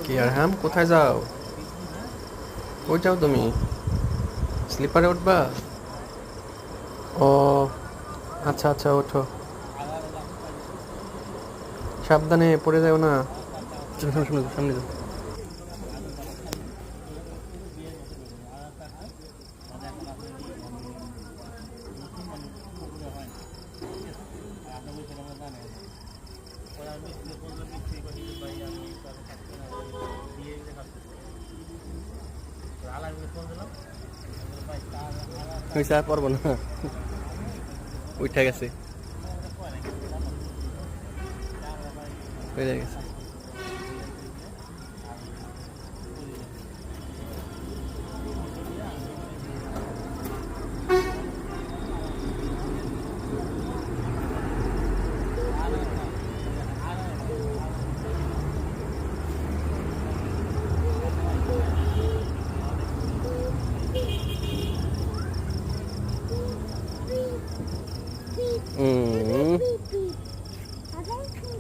কি আর হাম, কোথায় যাও? কই যাও তুমি? স্লিপারে উঠবা? ও আচ্ছা আচ্ছা, ওঠো। সাবধানে পড়ে যাও না। শোনো শোনো শোনো, সামনে যাও। হয়েছে, আর পারবো না, উঠে গেছে, হয়ে গেছে। হুম।